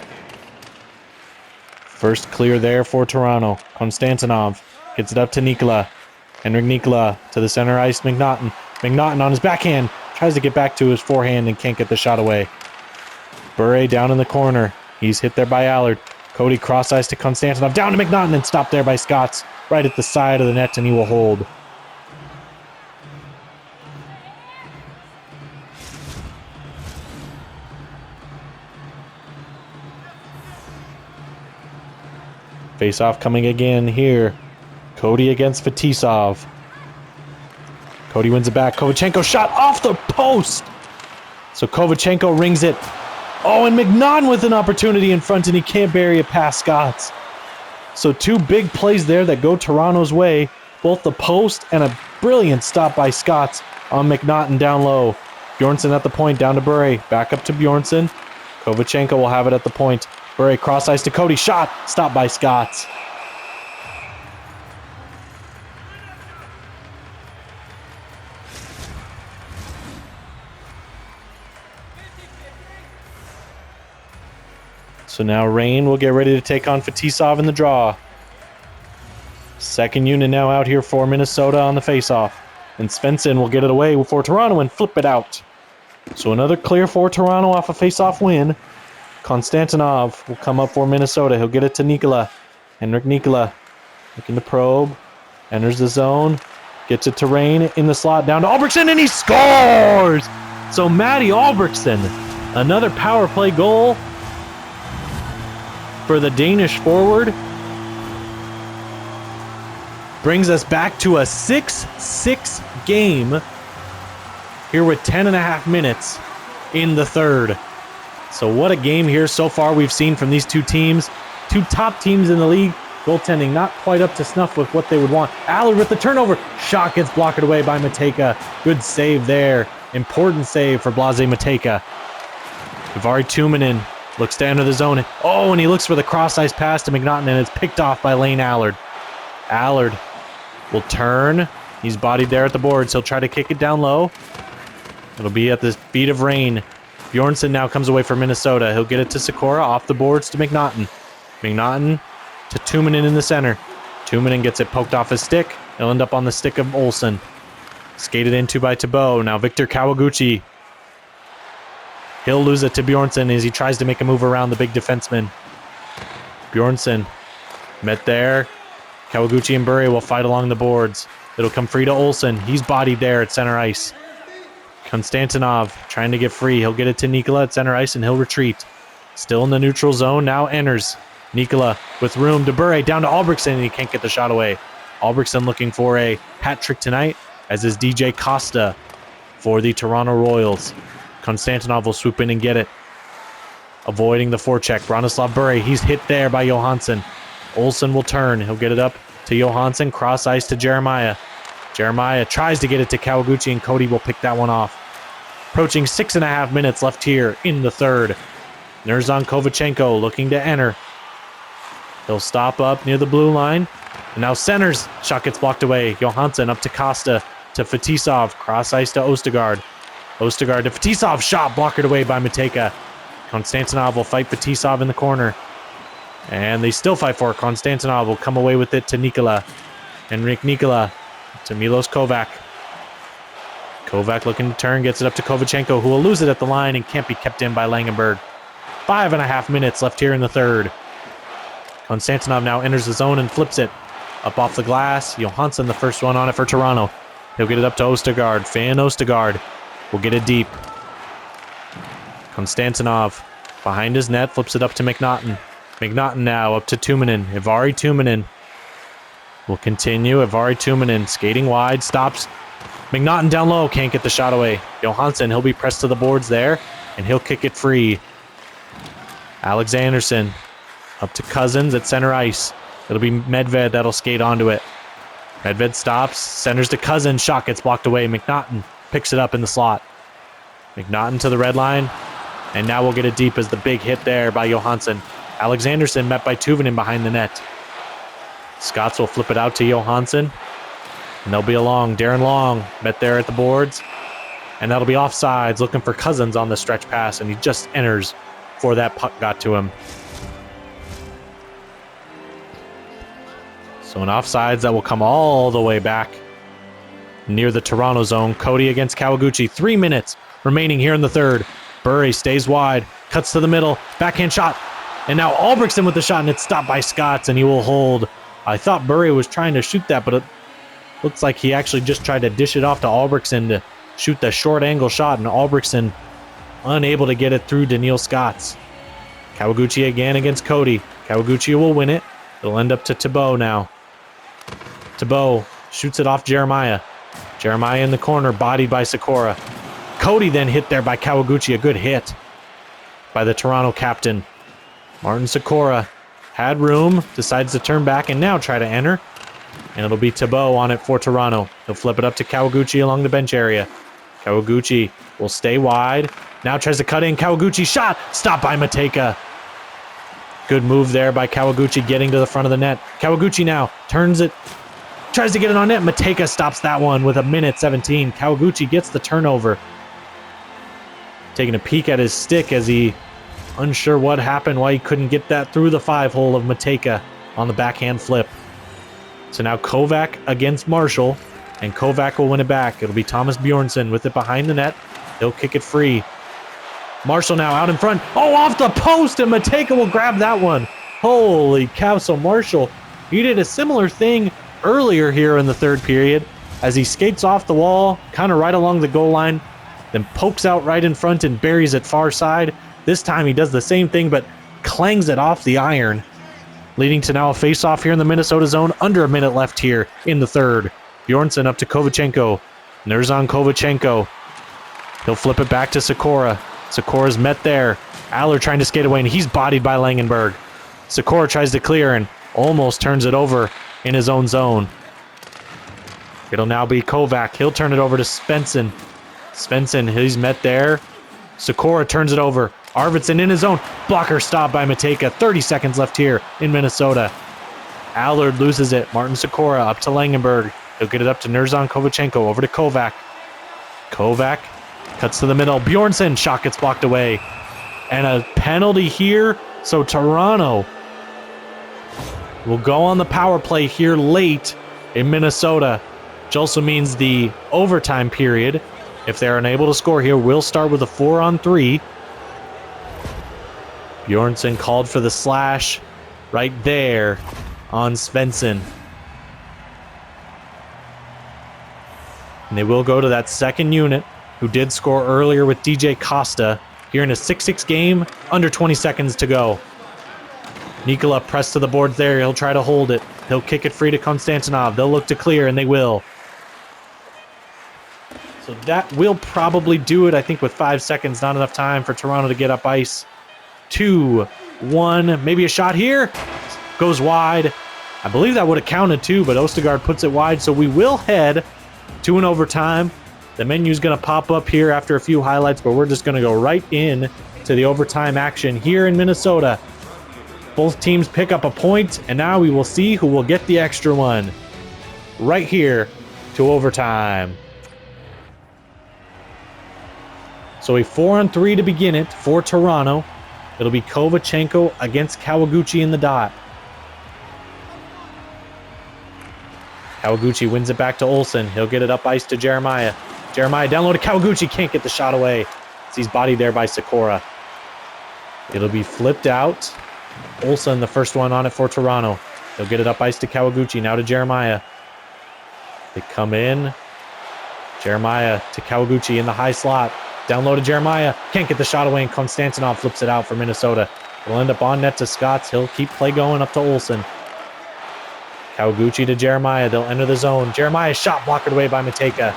First clear there for Toronto. Konstantinov gets it up to Nikola. Henrik Nikola to the center ice. McNaughton. McNaughton on his backhand. Tries to get back to his forehand and can't get the shot away. Bure down in the corner. He's hit there by Allard. Cody cross ice to Konstantinov. Down to McNaughton and stopped there by Scotts. Right at the side of the net, and he will hold. Face-off coming again here. Cody against Fetisov. Cody wins it back. Kovachenko shot off the post. So Kovachenko rings it. Oh, and McNaughton with an opportunity in front, and he can't bury it past Scotts. So two big plays there that go Toronto's way. Both the post and a brilliant stop by Scotts on McNaughton down low. Bjornsson at the point, down to Bure. Back up to Bjornsson. Kovachenko will have it at the point. Bure cross ice to Cody. Shot. Stopped by Scotts. So now Rain will get ready to take on Fetisov in the draw. Second unit now out here for Minnesota on the faceoff. And Svensson will get it away for Toronto and flip it out. So another clear for Toronto off a faceoff win. Konstantinov will come up for Minnesota. He'll get it to Nikola. Henrik Nikola looking to probe. Enters the zone. Gets it to Rain in the slot down to Albrechtsen, and he scores! So Matty Albrechtsen, another power play goal for the Danish forward. Brings us back to a 6-6 game here with 10.5 minutes in the third. So what a game here so far we've seen from these two teams. Two top teams in the league. Goaltending not quite up to snuff with what they would want. Allard with the turnover. Shot gets blocked away by Matejka. Good save there. Important save for Blase Matejka. Ivari Tuominen looks to enter the zone. Oh, and he looks for the cross-ice pass to McNaughton, and it's picked off by Lane Allard. Allard will turn. He's bodied there at the boards. He'll try to kick it down low. It'll be at the feet of Rain. Bjornsson now comes away from Minnesota. He'll get it to Sikora, off the boards to McNaughton. McNaughton to Tuominen in the center. Tuominen gets it poked off his stick. It'll end up on the stick of Olsen. Skated into by Thibault. Now Victor Kawaguchi. He'll lose it to Bjornsson as he tries to make a move around the big defenseman. Bjornsson met there. Kawaguchi and Burry will fight along the boards. It'll come free to Olsen. He's bodied there at center ice. Konstantinov trying to get free. He'll get it to Nikola at center ice and he'll retreat. Still in the neutral zone. Now enters. Nikola with room to Burry down to Albrechtsen, and he can't get the shot away. Albrechtsen looking for a hat trick tonight, as is DJ Costa for the Toronto Royals. Konstantinov will swoop in and get it. Avoiding the forecheck. Bronislav Burry, he's hit there by Johansson. Olsen will turn. He'll get it up to Johansson. Cross ice to Jeremiah. Jeremiah tries to get it to Kawaguchi, and Cody will pick that one off. Approaching 6.5 minutes left here in the third. Nerzan Kovachenko looking to enter. He'll stop up near the blue line. And now centers. Shot gets blocked away. Johansson up to Costa to Fetisov. Cross ice to Ostergaard. Ostergaard to Fetisov. Shot blocked away by Matejka. Konstantinov will fight Fetisov in the corner. And they still fight for it. Konstantinov will come away with it to Nikola. Henrik Nikola to Milos Kovac. Kovac looking to turn. Gets it up to Kovachenko, who will lose it at the line and can't be kept in by Langenberg. 5.5 minutes left here in the third. Konstantinov now enters the zone and flips it. Up off the glass. Johansson the first one on it for Toronto. He'll get it up to Ostergaard. Fan Ostergaard will get it deep. Konstantinov behind his net. Flips it up to McNaughton. McNaughton now up to Tuominen. Ivari Tuominen will continue. Ivari Tuominen skating wide. Stops. McNaughton down low. Can't get the shot away. Johansson, he'll be pressed to the boards there. And he'll kick it free. Alexanderson up to Cousins at center ice. It'll be Medved that'll skate onto it. Medved stops, centers to Cousins. Shot gets blocked away. McNaughton picks it up in the slot. McNaughton to the red line. And now we'll get it deep as the big hit there by Johansson. Alexanderson met by Tuominen behind the net. Scots will flip it out to Johansson. And they'll be along. Darren Long met there at the boards. And that'll be offsides, looking for Cousins on the stretch pass. And he just enters before that puck got to him. So an offsides that will come all the way back near the Toronto zone. Cody against Kawaguchi. 3 minutes remaining here in the third. Burry stays wide. Cuts to the middle. Backhand shot. And now Albrechtsen with the shot, and it's stopped by Scots, and he will hold. I thought Burry was trying to shoot that, but it looks like he actually just tried to dish it off to Albrechtsen to shoot the short angle shot, and Albrechtsen unable to get it through to Neil Scots. Kawaguchi again against Cody. Kawaguchi will win it. It'll end up to Thibault now. Thibault shoots it off Jeremiah. Jeremiah in the corner, bodied by Sikora. Cody then hit there by Kawaguchi. A good hit by the Toronto captain. Martin Sikora had room, decides to turn back and now try to enter. And it'll be Thibault on it for Toronto. He'll flip it up to Kawaguchi along the bench area. Kawaguchi will stay wide. Now tries to cut in. Kawaguchi shot. Stopped by Matejka. Good move there by Kawaguchi getting to the front of the net. Kawaguchi now turns it. Tries to get it on net. Matejka stops that one with 1:17. Kawaguchi gets the turnover. Taking a peek at his stick as he unsure what happened, why he couldn't get that through the 5-hole of Matejka on the backhand flip. So now Kovac against Marshall, and Kovac will win it back. It'll be Thomas Bjornsson with it behind the net. He'll kick it free. Marshall now out in front. Oh, off the post, and Matejka will grab that one. Holy cow. So Marshall, he did a similar thing earlier here in the third period as he skates off the wall, kind of right along the goal line, then pokes out right in front and buries it far side. This time he does the same thing, but clangs it off the iron, leading to now a face-off here in the Minnesota zone. Under a minute left here in the third. Bjornsson up to Kovachenko. Nerzan Kovachenko. He'll flip it back to Sikora. Sikora's met there. Aller trying to skate away, and he's bodied by Langenberg. Sikora tries to clear and almost turns it over in his own zone. It'll now be Kovac. He'll turn it over to Svensson. Svensson, he's met there. Sikora turns it over. Arvidsson in his zone. Blocker stop by Matejka. 30 seconds left here in Minnesota. Allard loses it. Martin Sikora up to Langenberg. He'll get it up to Nerzan Kovachenko. Over to Kovac. Kovac cuts to the middle. Bjornsson. Shot gets blocked away. And a penalty here. So Toronto will go on the power play here late in Minnesota, which also means the overtime period, if they're unable to score here, will start with a 4-on-3. Bjornsson called for the slash right there on Svensson. And they will go to that second unit who did score earlier with DJ Costa here in a 6-6 game, under 20 seconds to go. Nikola pressed to the boards there. He'll try to hold it. He'll kick it free to Konstantinov. They'll look to clear, and they will. So that will probably do it, I think, with 5 seconds. Not enough time for Toronto to get up ice. 2-1. Maybe a shot here. Goes wide. I believe that would have counted too, but Ostergaard puts it wide. So we will head to an overtime. The menu's going to pop up here after a few highlights, but we're just going to go right in to the overtime action here in Minnesota. Both teams pick up a point, and now we will see who will get the extra one. Right here to overtime. So a 4-on-3 to begin it for Toronto. It'll be Kovachenko against Kawaguchi in the dot. Kawaguchi wins it back to Olsen. He'll get it up ice to Jeremiah. Jeremiah down low to Kawaguchi. Can't get the shot away. He's bodied there by Sikora. It'll be flipped out. Olsen, the first one on it for Toronto. He'll get it up ice to Kawaguchi. Now to Jeremiah. They come in. Jeremiah to Kawaguchi in the high slot. Down low to Jeremiah. Can't get the shot away, and Konstantinov flips it out for Minnesota. It'll end up on net to Scotts. He'll keep play going up to Olsen. Kawaguchi to Jeremiah. They'll enter the zone. Jeremiah shot blocked away by Matejka.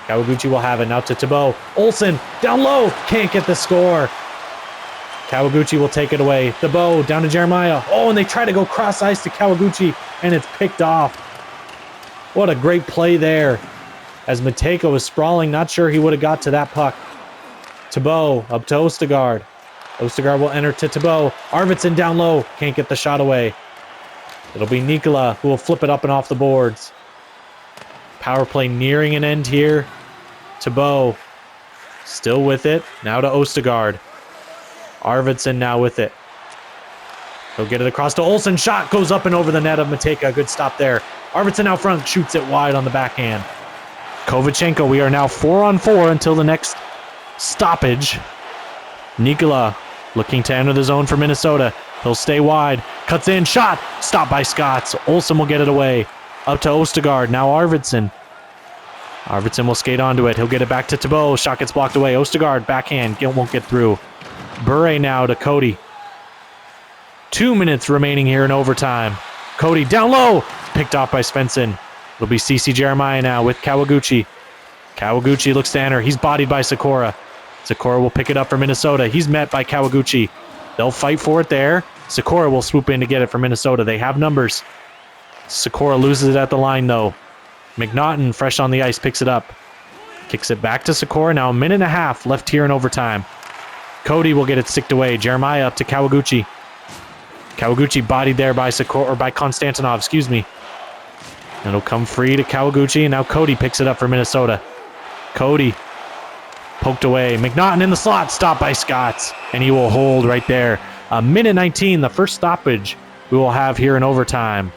Kawaguchi will have it. Now to Thibault. Olsen down low. Can't get the score. Kawaguchi will take it away. Thibault down to Jeremiah. Oh, and they try to go cross ice to Kawaguchi, and it's picked off. What a great play there. As Matejka was sprawling, not sure he would have got to that puck. Thibault up to Ostergaard. Ostergaard will enter to Thibault. Arvidsson down low. Can't get the shot away. It'll be Nikola who will flip it up and off the boards. Power play nearing an end here. Thibault still with it. Now to Ostergaard. Arvidsson now with it. He'll get it across to Olsen. Shot goes up and over the net of Matejka. Good stop there. Arvidsson out front shoots it wide on the backhand. Kovachenko, we are now 4-on-4 until the next stoppage. Nikola looking to enter the zone for Minnesota. He'll stay wide. Cuts in. Shot. Stopped by Scotts. Olsen will get it away. Up to Ostergaard. Now Arvidsson. Arvidsson will skate onto it. He'll get it back to Thibault. Shot gets blocked away. Ostergaard backhand. Won't get through. Bure now to Cody. 2 minutes remaining here in overtime. Cody down low. Picked off by Svensson. It'll be CC Jeremiah now with Kawaguchi. Kawaguchi looks to enter. He's bodied by Sikora. Sikora will pick it up for Minnesota. He's met by Kawaguchi. They'll fight for it there. Sikora will swoop in to get it for Minnesota. They have numbers. Sikora loses it at the line, though. McNaughton, fresh on the ice, picks it up. Kicks it back to Sikora. Now a minute and a half left here in overtime. Cody will get it sticked away. Jeremiah up to Kawaguchi. Kawaguchi bodied there by Sikora, or by Konstantinov, excuse me. It'll come free to Kawaguchi, and now Cody picks it up for Minnesota. Cody poked away. McNaughton in the slot, stopped by Scotts, and he will hold right there. A minute 19, the first stoppage we will have here in overtime.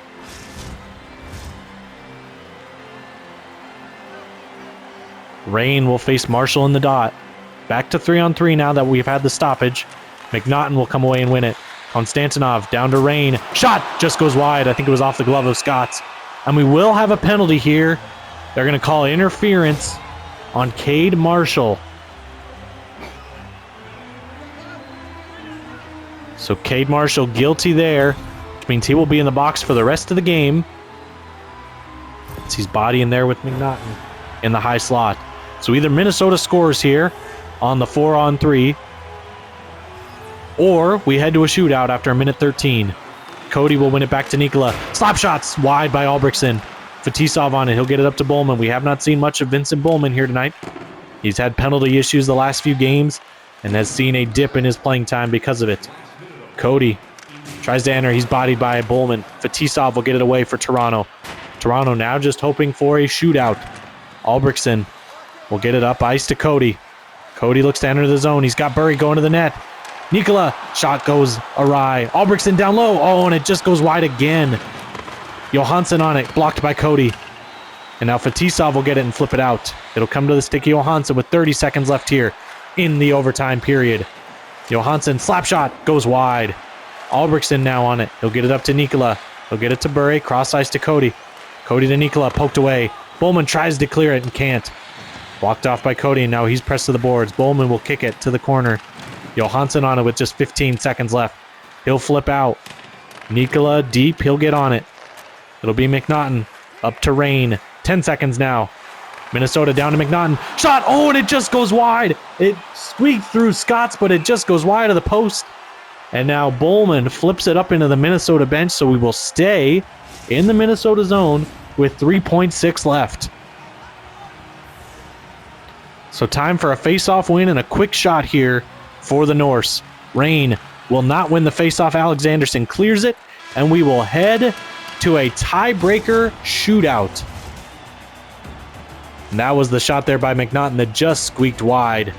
Rain will face Marshall in the dot. Back to 3-on-3 now that we've had the stoppage. McNaughton will come away and win it. Konstantinov down to Rain. Shot just goes wide. I think it was off the glove of Scott's. And we will have a penalty here. They're going to call interference on Cade Marshall. So Cade Marshall guilty there, which means he will be in the box for the rest of the game. He's bodying there with McNaughton in the high slot. So either Minnesota scores here on the 4-on-3, or we head to a shootout after a minute 13. Cody will win it back to Nikola. Slap shots wide by Albrechtsen. Fetisov on it. He'll get it up to Bowman. We have not seen much of Vincent Bowman here tonight. He's had penalty issues the last few games and has seen a dip in his playing time because of it. Cody tries to enter. He's bodied by Bowman. Fetisov will get it away for Toronto. Toronto now just hoping for a shootout. Albrechtsen will get it up ice to Cody. Cody looks to enter the zone. He's got Burry going to the net. Nikola, shot goes awry. Albrechtsen down low. Oh, and it just goes wide again. Johansson on it, blocked by Cody. And now Fetisov will get it and flip it out. It'll come to the stick of Johansson with 30 seconds left here in the overtime period. Johansson, slap shot, goes wide. Albrechtsen now on it. He'll get it up to Nikola. He'll get it to Burry, cross ice to Cody. Cody to Nikola, poked away. Bowman tries to clear it and can't. Blocked off by Cody, and now he's pressed to the boards. Bowman will kick it to the corner. Johansson on it with just 15 seconds left. He'll flip out. Nikola deep, he'll get on it. It'll be McNaughton up to Rain. 10 seconds now. Minnesota down to McNaughton. Shot! Oh, and it just goes wide. It squeaked through Scott's, but it just goes wide of the post. And now Bowman flips it up into the Minnesota bench, so we will stay in the Minnesota zone with 3.6 left. So time for a face-off win and a quick shot here for the Norse. Rain will not win the face-off. Alexanderson clears it, and we will head to a tiebreaker shootout. And that was the shot there by McNaughton that just squeaked wide.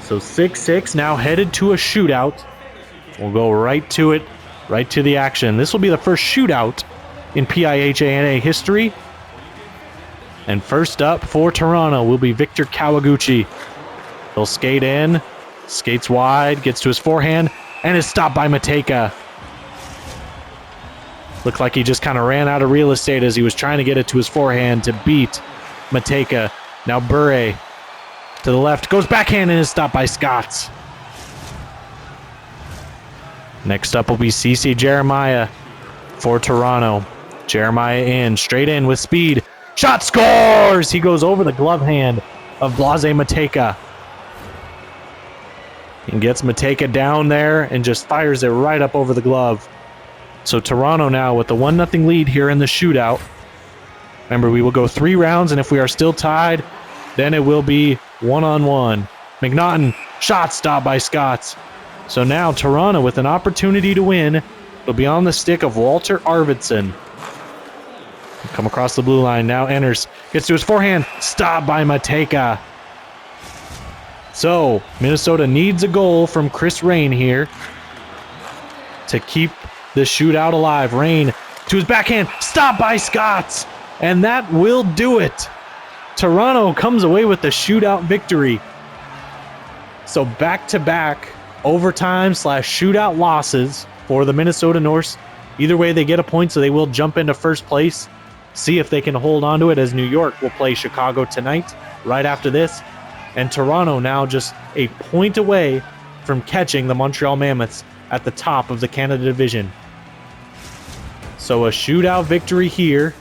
So 6-6 now headed to a shootout. We'll go right to it, right to the action. This will be the first shootout in PIHANA history. And first up for Toronto will be Victor Kawaguchi. He'll skate in, skates wide, gets to his forehand, and is stopped by Matejka. Looked like he just kind of ran out of real estate as he was trying to get it to his forehand to beat Matejka. Now Burre to the left, goes backhand and is stopped by Scotts. Next up will be CC Jeremiah for Toronto. Jeremiah in, straight in with speed. Shot, scores! He goes over the glove hand of Blase Matejka. And gets Matejka down there and just fires it right up over the glove. So Toronto now with the 1-0 lead here in the shootout. Remember, we will go 3 rounds, and if we are still tied, then it will be 1-on-1. McNaughton, shot stopped by Scotts. So now Toronto with an opportunity to win. It'll be on the stick of Walter Arvidsson. Come across the blue line, now enters, gets to his forehand, stopped by Matejka. So Minnesota needs a goal from Chris Rain here to keep the shootout alive. Rain to his backhand, stopped by Scotts, and that will do it. Toronto comes away with the shootout victory. So back-to-back overtime/shootout losses for the Minnesota Norse. Either way, they get a point, so they will jump into first place. See if they can hold on to it, as New York will play Chicago tonight, right after this. And Toronto now just a point away from catching the Montreal Mammoths at the top of the Canada Division. So a shootout victory here.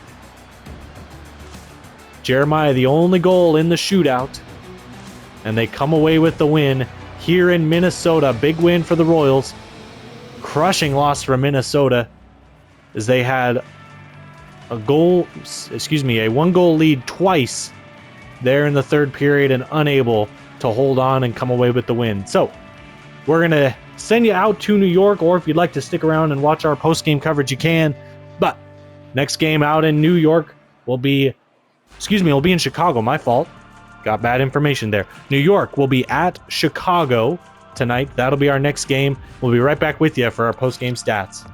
Jeremiah, the only goal in the shootout. And they come away with the win here in Minnesota. Big win for the Royals. Crushing loss for Minnesota, as they had a 1-goal lead twice there in the third period and unable to hold on and come away with the win. So we're going to send you out to New York, or if you'd like to stick around and watch our post-game coverage, you can. But next game out in New York will be, will be in Chicago. My fault. Got bad information there. New York will be at Chicago tonight. That'll be our next game. We'll be right back with you for our post-game stats.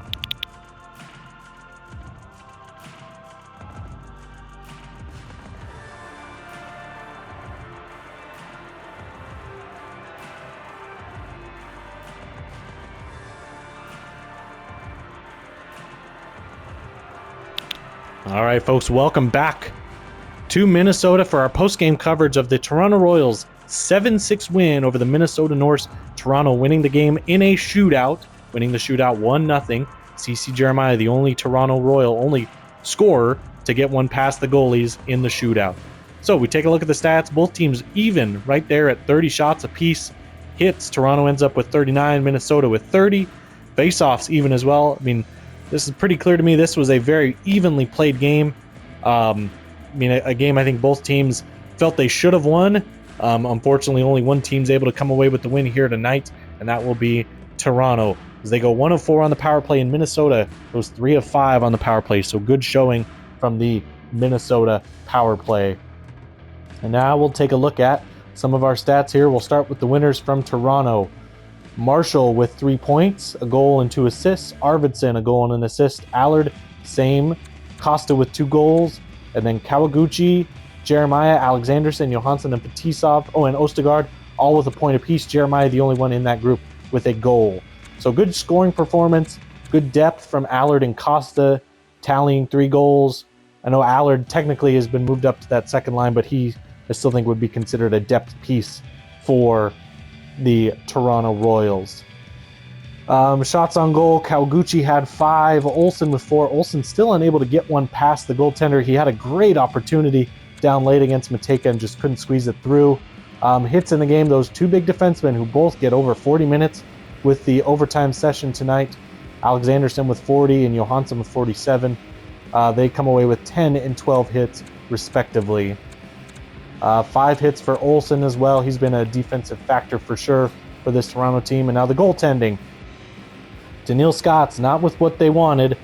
All right, folks, welcome back to Minnesota for our post-game coverage of the Toronto Royals 7-6 win over the Minnesota Norse. Toronto winning the game in a shootout, winning the shootout 1-0. CC Jeremiah, the only Toronto Royal, only scorer to get one past the goalies in the shootout. So we take a look at the stats. Both teams even right there at 30 shots apiece. Hits, Toronto ends up with 39, Minnesota with 30. Face-offs even as well. I mean, this is pretty clear to me. This was a very evenly played game. A game I think both teams felt they should have won. Unfortunately, only one team's able to come away with the win here tonight, and that will be Toronto. As they go 1 of 4 on the power play, in Minnesota goes 3 of 5 on the power play. So good showing from the Minnesota power play. And now we'll take a look at some of our stats here. We'll start with the winners from Toronto. Marshall with 3 points, a goal and 2 assists. Arvidsson, a goal and an assist. Allard, same. Costa with 2 goals. And then Kawaguchi, Jeremiah, Alexanderson, Johansson, and Fetisov. Oh, and Ostegard, all with a point apiece. Jeremiah, the only one in that group with a goal. So good scoring performance. Good depth from Allard and Costa, tallying 3 goals. I know Allard technically has been moved up to that second line, but I still think would be considered a depth piece for the Toronto Royals. Shots on goal, Kawaguchi had 5, Olsen with 4. Olsen still unable to get one past the goaltender. He had a great opportunity down late against Matejka and just couldn't squeeze it through. Hits in the game, those 2 big defensemen who both get over 40 minutes with the overtime session tonight. Alexanderson with 40 and Johansson with 47. They come away with 10 and 12 hits respectively. 5 hits for Olsen as well. He's been a defensive factor for sure for this Toronto team. And now the goaltending. Daniil Scott's not with what they wanted,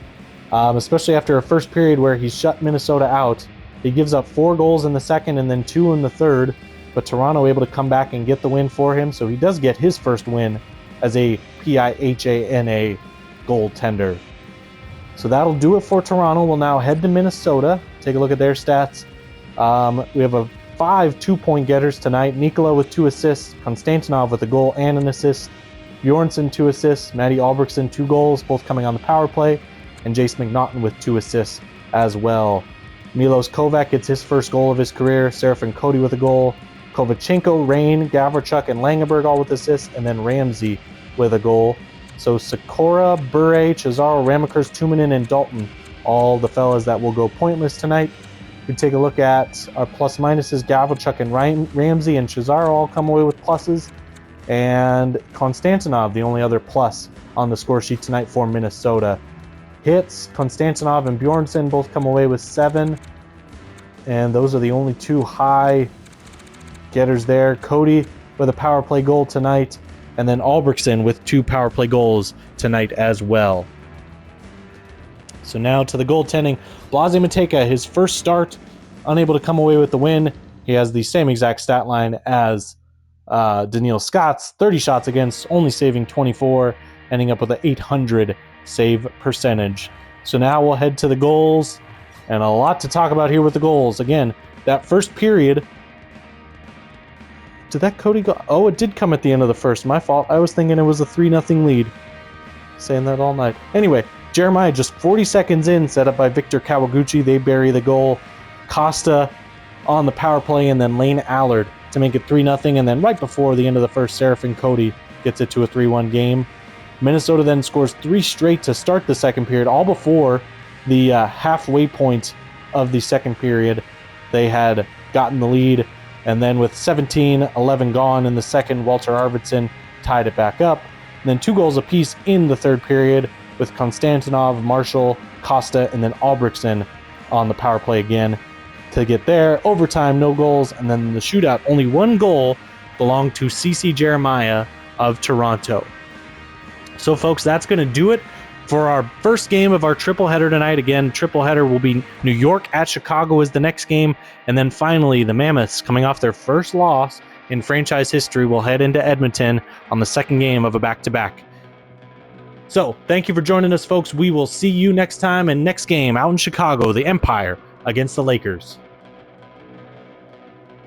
especially after a first period where he shut Minnesota out. He gives up 4 goals in the second and then 2 in the third, but Toronto able to come back and get the win for him, so he does get his first win as a PIHANA goaltender. So that'll do it for Toronto. We'll now head to Minnesota, take a look at their stats. We have 5 2-point getters tonight. Nikola with 2 assists, Konstantinov with a goal and an assist, Bjornsson 2 assists, Matty Albrechtsen 2 goals, both coming on the power play, and Jace McNaughton with 2 assists as well. Milos Kovac gets his first goal of his career, Serafin Cody with a goal, Kovachenko, Rain, Gavrachuk, and Langenberg all with assists, and then Ramsey with a goal. So Sikora, Bure, Cesaro, Ramakers, Tumanen, and Dalton, all the fellas that will go pointless tonight. We take a look at our plus minuses. Gavrachuk and Ramsey and Cesaro all come away with pluses. And Konstantinov, the only other plus on the score sheet tonight for Minnesota. Hits, Konstantinov and Bjornsson both come away with 7. And those are the only 2 high getters there. Cody with a power play goal tonight. And then Albrechtsen with 2 power play goals tonight as well. So now to the goaltending. Blase Matejka, his first start, unable to come away with the win. He has the same exact stat line as Daniil Scott's, 30 shots against, only saving 24, ending up with an 800 save percentage. So now we'll head to the goals, and a lot to talk about here with the goals. Again, that first period, did that Cody go? Oh, it did come at the end of the first. My fault. I was thinking it was a 3-0 lead. Saying that all night. Anyway, Jeremiah just 40 seconds in, set up by Victor Kawaguchi. They bury the goal. Costa on the power play, and then Lane Allard to make it 3-0. And then right before the end of the first, Serafin Cody gets it to a 3-1 game. Minnesota then scores 3 straight to start the second period, all before the halfway point of the second period. They had gotten the lead, and then with 17-11 gone in the second, Walter Arvidsson tied it back up. And then 2 goals apiece in the third period with Konstantinov, Marshall, Costa, and then Albrechtsen on the power play again to get there. Overtime, no goals, and then the shootout, only 1 goal belonged to CC Jeremiah of Toronto. So, folks, that's going to do it for our first game of our triple header tonight. Again, triple header will be New York at Chicago is the next game, and then finally the Mammoths, coming off their first loss in franchise history, will head into Edmonton on the second game of a back-to-back. So, thank you for joining us, folks. We will see you next time, and next game out in Chicago, the Empire against the Lakers.